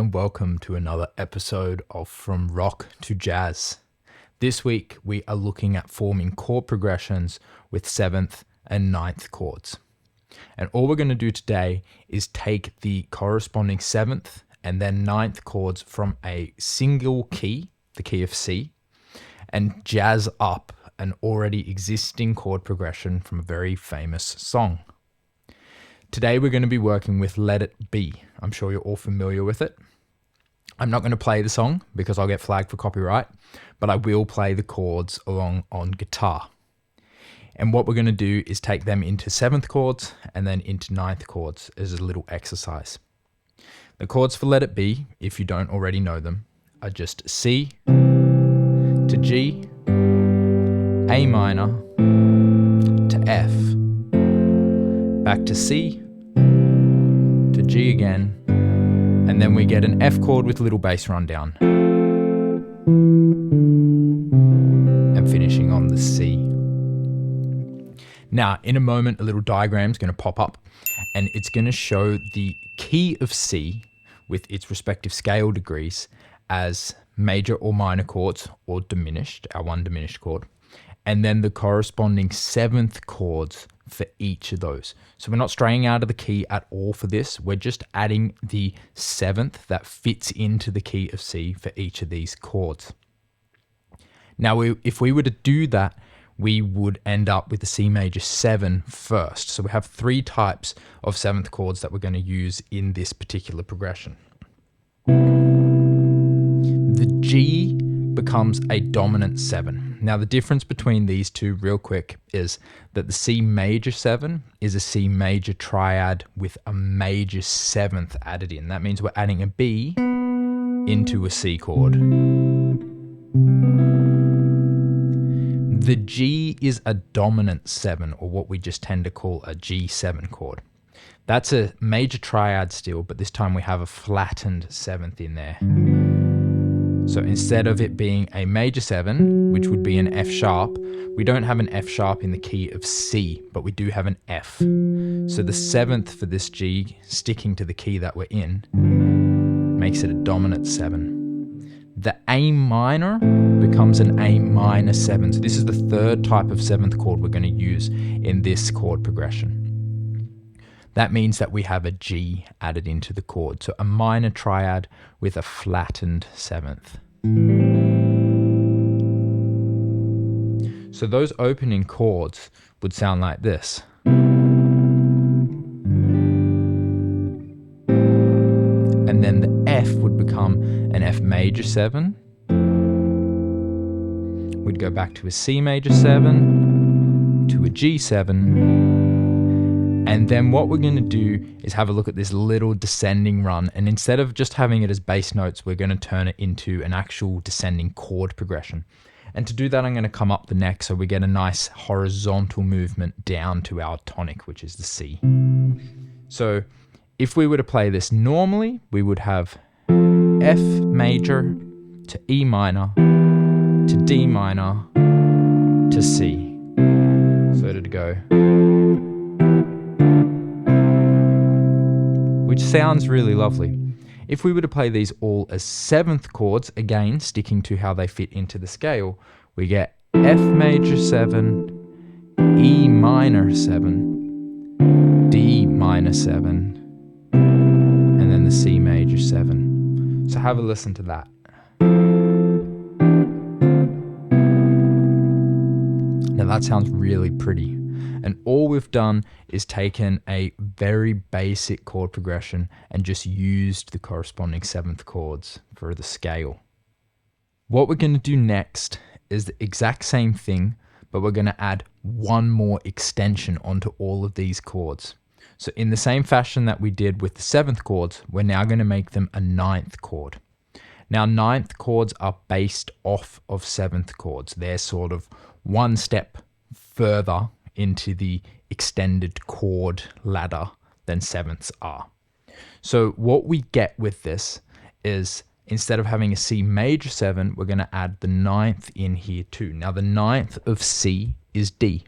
and welcome to another episode of From Rock to Jazz. This week we are looking at forming chord progressions with 7th and 9th chords. And all we're going to do today is take the corresponding 7th and then 9th chords from a single key, the key of C, and jazz up an already existing chord progression from a very famous song. Today we're going to be working with Let It Be. I'm sure you're all familiar with it. I'm not going to play the song because I'll get flagged for copyright, but I will play the chords along on guitar. And what we're going to do is take them into 7th chords and then into 9th chords as a little exercise. The chords for Let It Be, if you don't already know them, are just C to G, A minor to F, back to C, to G again, and then we get an F chord with little bass rundown, and finishing on the C. Now, in a moment, a little diagram is going to pop up, and it's going to show the key of C with its respective scale degrees as major or minor chords, or diminished, our one diminished chord, and then the corresponding 7th chords for each of those. So we're not straying out of the key at all for this. We're just adding the 7th that fits into the key of C for each of these chords. Now, if we were to do that, we would end up with the C major 7 first. So we have 3 types of 7th chords that we're going to use in this particular progression. The G becomes a dominant 7. Now, the difference between these two, real quick, is that the C major 7 is a C major triad with a major 7th added in. That means we're adding a B into a C chord. The G is a dominant 7, or what we just tend to call a G7 chord. That's a major triad still, but this time we have a flattened 7th in there. So instead of it being a major 7, which would be an F sharp, we don't have an F sharp in the key of C, but we do have an F. So the 7th for this G, sticking to the key that we're in, makes it a dominant 7. The A minor becomes an A minor 7. So this is the 3rd type of 7th chord we're going to use in this chord progression. That means that we have a G added into the chord. So a minor triad with a flattened 7th. So those opening chords would sound like this. And then the F would become an F major 7. We'd go back to a C major 7, to a G7. And then what we're going to do is have a look at this little descending run. And instead of just having it as bass notes, we're going to turn it into an actual descending chord progression. And to do that, I'm going to come up the neck so we get a nice horizontal movement down to our tonic, which is the C. So if we were to play this normally, we would have F major to E minor to D minor to C. So it'd go, which sounds really lovely. If we were to play these all as 7th chords, again, sticking to how they fit into the scale, we get F major 7, E minor 7, D minor 7, and then the C major 7. So have a listen to that. Now that sounds really pretty. And all we've done is taken a very basic chord progression and just used the corresponding 7th chords for the scale. What we're going to do next is the exact same thing, but we're going to add one more extension onto all of these chords. So in the same fashion that we did with the 7th chords, we're now going to make them a 9th chord. Now 9th chords are based off of 7th chords. They're sort of one step further into the extended chord ladder than 7ths are. So what we get with this is, instead of having a C major 7, we're going to add the 9th in here too. Now the 9th of C is D.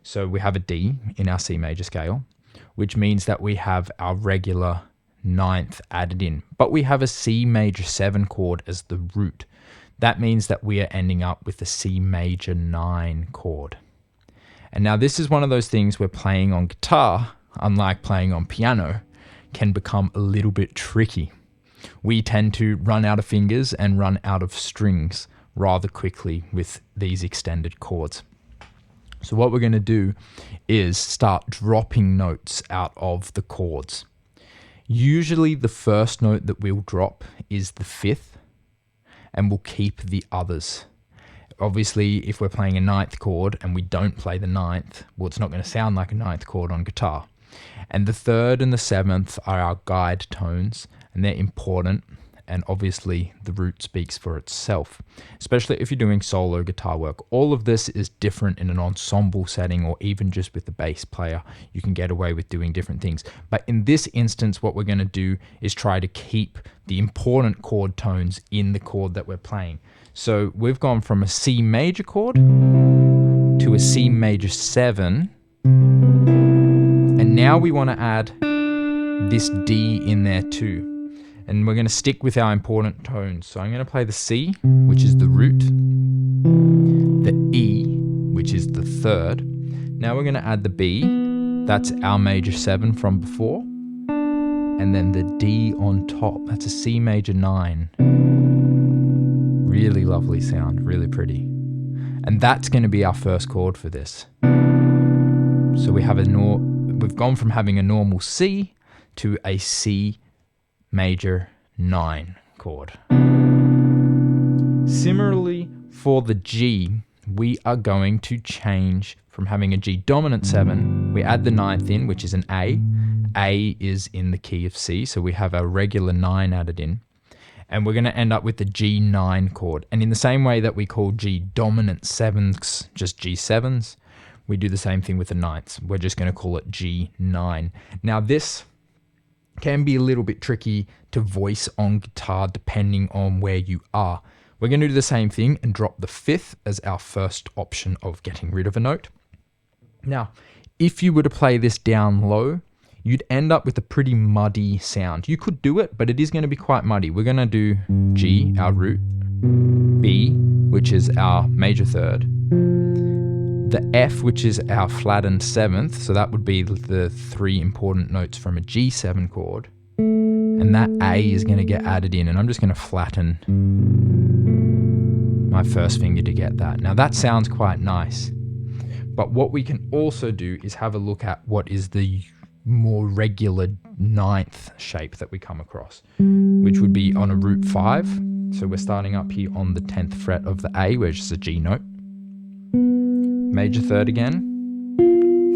So we have a D in our C major scale, which means that we have our regular ninth added in, but we have a C major 7 chord as the root. That means that we are ending up with a C major 9 chord. And now this is one of those things where playing on guitar, unlike playing on piano, can become a little bit tricky. We tend to run out of fingers and run out of strings rather quickly with these extended chords. So what we're going to do is start dropping notes out of the chords. Usually the first note that we'll drop is the 5th, and we'll keep the others. Obviously, if we're playing a 9th chord and we don't play the 9th, well, it's not going to sound like a 9th chord on guitar. And the 3rd and the 7th are our guide tones, and they're important. And obviously, the root speaks for itself, especially if you're doing solo guitar work. All of this is different in an ensemble setting, or even just with the bass player. You can get away with doing different things. But in this instance, what we're going to do is try to keep the important chord tones in the chord that we're playing. So we've gone from a C major chord to a C major 7. And now we want to add this D in there too. And we're going to stick with our important tones. So I'm going to play the C, which is the root, the E, which is the 3rd. Now we're going to add the B, that's our major 7 from before. And then the D on top, that's a C major 9. Really lovely sound, really pretty. And that's going to be our first chord for this. So we have we've gone from having a normal C to a C major 9 chord. Similarly, for the G, we are going to change from having a G dominant 7. We add the 9th in, which is an A. A is in the key of C, so we have our regular 9 added in. And we're going to end up with the G9 chord. And in the same way that we call G dominant 7s just G7s, we do the same thing with the 9ths. We're just going to call it G9. Now this can be a little bit tricky to voice on guitar depending on where you are. We're going to do the same thing and drop the 5th as our first option of getting rid of a note. Now, if you were to play this down low, you'd end up with a pretty muddy sound. You could do it, but it is going to be quite muddy. We're going to do G, our root, B, which is our major 3rd, the F, which is our flattened 7th, so that would be the 3 important notes from a G7 chord, and that A is going to get added in, and I'm just going to flatten my first finger to get that. Now that sounds quite nice, but what we can also do is have a look at what is the more regular 9th shape that we come across, which would be on a root 5. So we're starting up here on the 10th fret of the A, which is a G note. Major 3rd again,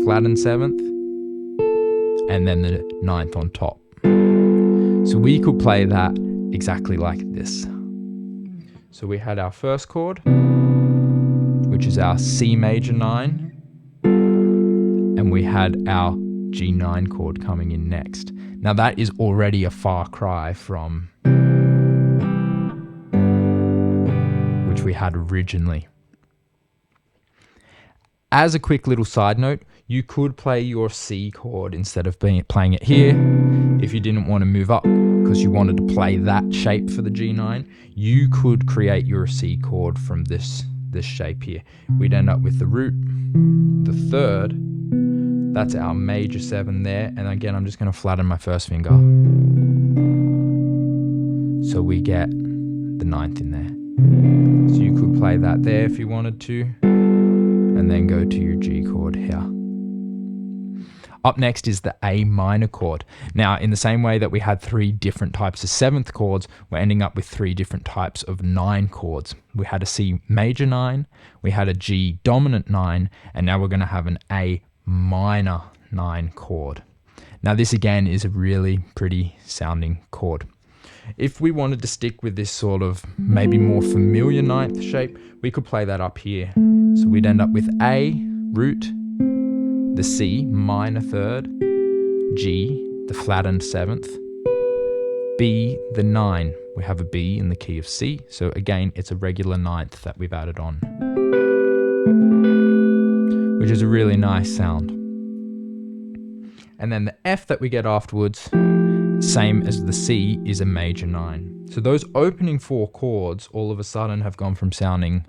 flattened 7th, and then the 9th on top. So we could play that exactly like this. So we had our first chord, which is our C major 9, and we had our G9 chord coming in next. Now that is already a far cry from which we had originally. As a quick little side note, you could play your C chord instead of playing it here. If you didn't want to move up because you wanted to play that shape for the G9, you could create your C chord from this shape here. We'd end up with the root, the 3rd, that's our major 7 there, and again I'm just going to flatten my first finger. So we get the 9th in there. So you could play that there if you wanted to, and then go to your G chord here. Up next is the A minor chord. Now, in the same way that we had 3 different types of 7th chords, we're ending up with 3 different types of 9 chords. We had a C major 9, we had a G dominant 9, and now we're going to have an A minor 9 chord. Now this again is a really pretty sounding chord. If we wanted to stick with this sort of maybe more familiar 9th shape, we could play that up here. So we'd end up with A, root, the C, minor 3rd, G, the flattened 7th, B, the 9. We have a B in the key of C. So again, it's a regular 9th that we've added on, which is a really nice sound. And then the F that we get afterwards same as the C is a major 9. So those opening 4 chords all of a sudden have gone from sounding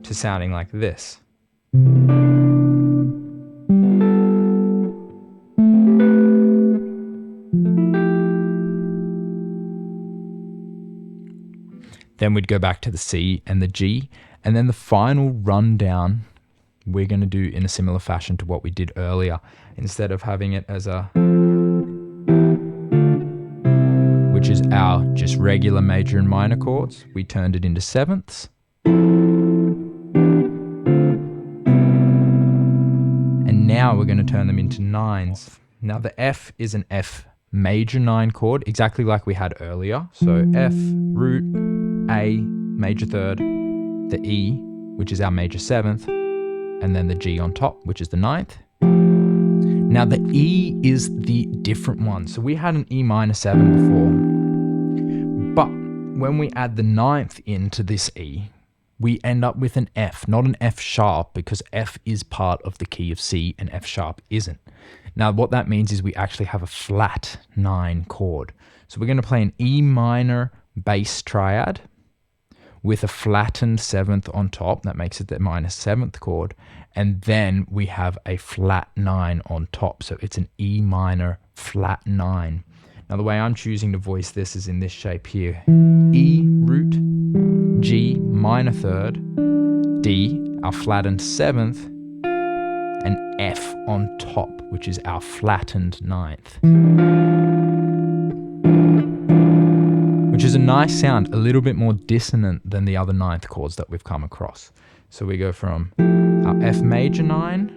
to sounding like this. Then we'd go back to the C and the G, and then the final rundown we're going to do in a similar fashion to what we did earlier. Instead of having it as a, which is our just regular major and minor chords, we turned it into sevenths. And now we're going to turn them into nines. Now the F is an F major 9 chord, exactly like we had earlier. So F, root, A, major 3rd, the E, which is our major 7th, and then the G on top, which is the 9th. Now the E is the different one. So we had an E minor 7 before, but when we add the 9th into this E, we end up with an F, not an F sharp, because F is part of the key of C and F sharp isn't. Now what that means is we actually have a flat 9 chord. So we're going to play an E minor bass triad with a flattened 7th on top. That makes it the minor 7th chord. And then we have a flat 9 on top. So it's an E minor flat 9. Now the way I'm choosing to voice this is in this shape here. E, root, G, minor 3rd, D, our flattened 7th, and F on top, which is our flattened 9th. Which is a nice sound, a little bit more dissonant than the other 9th chords that we've come across. So we go from our F major 9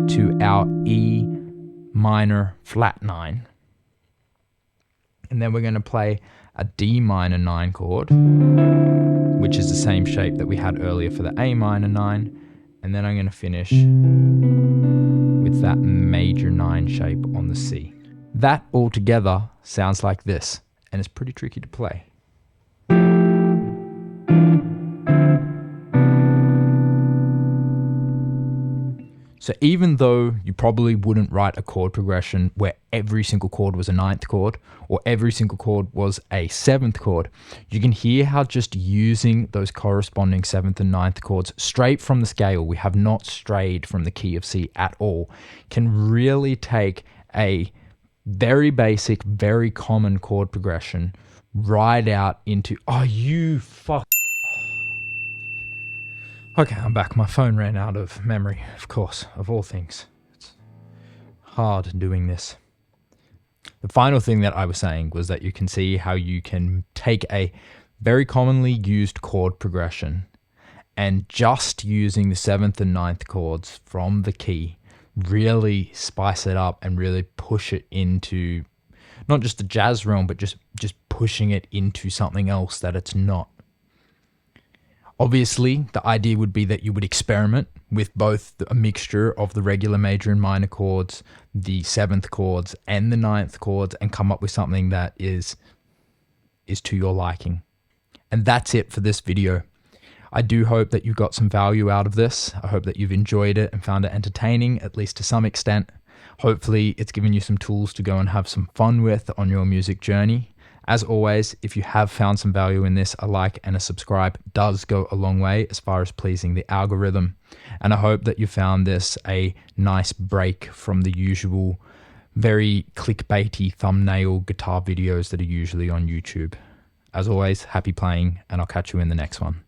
to our E minor flat 9. And then we're going to play a D minor 9 chord, which is the same shape that we had earlier for the A minor 9. And then I'm going to finish with that major 9 shape on the C. That all together sounds like this, and it's pretty tricky to play. So even though you probably wouldn't write a chord progression where every single chord was a 9th chord or every single chord was a 7th chord, you can hear how just using those corresponding 7th and 9th chords straight from the scale, we have not strayed from the key of C at all, can really take a very basic, very common chord progression right out into, oh, you fuck. Okay, I'm back. My phone ran out of memory, of course, of all things. It's hard doing this. The final thing that I was saying was that you can see how you can take a very commonly used chord progression and just using the 7th and 9th chords from the key, really spice it up and really push it into not just the jazz realm, but just pushing it into something else that it's not. Obviously, the idea would be that you would experiment with both a mixture of the regular major and minor chords, the 7th chords, and the 9th chords, and come up with something that is to your liking. And that's it for this video. I do hope that you got some value out of this. I hope that you've enjoyed it and found it entertaining, at least to some extent. Hopefully, it's given you some tools to go and have some fun with on your music journey. As always, if you have found some value in this, a like and a subscribe does go a long way as far as pleasing the algorithm. And I hope that you found this a nice break from the usual very clickbaity thumbnail guitar videos that are usually on YouTube. As always, happy playing, and I'll catch you in the next one.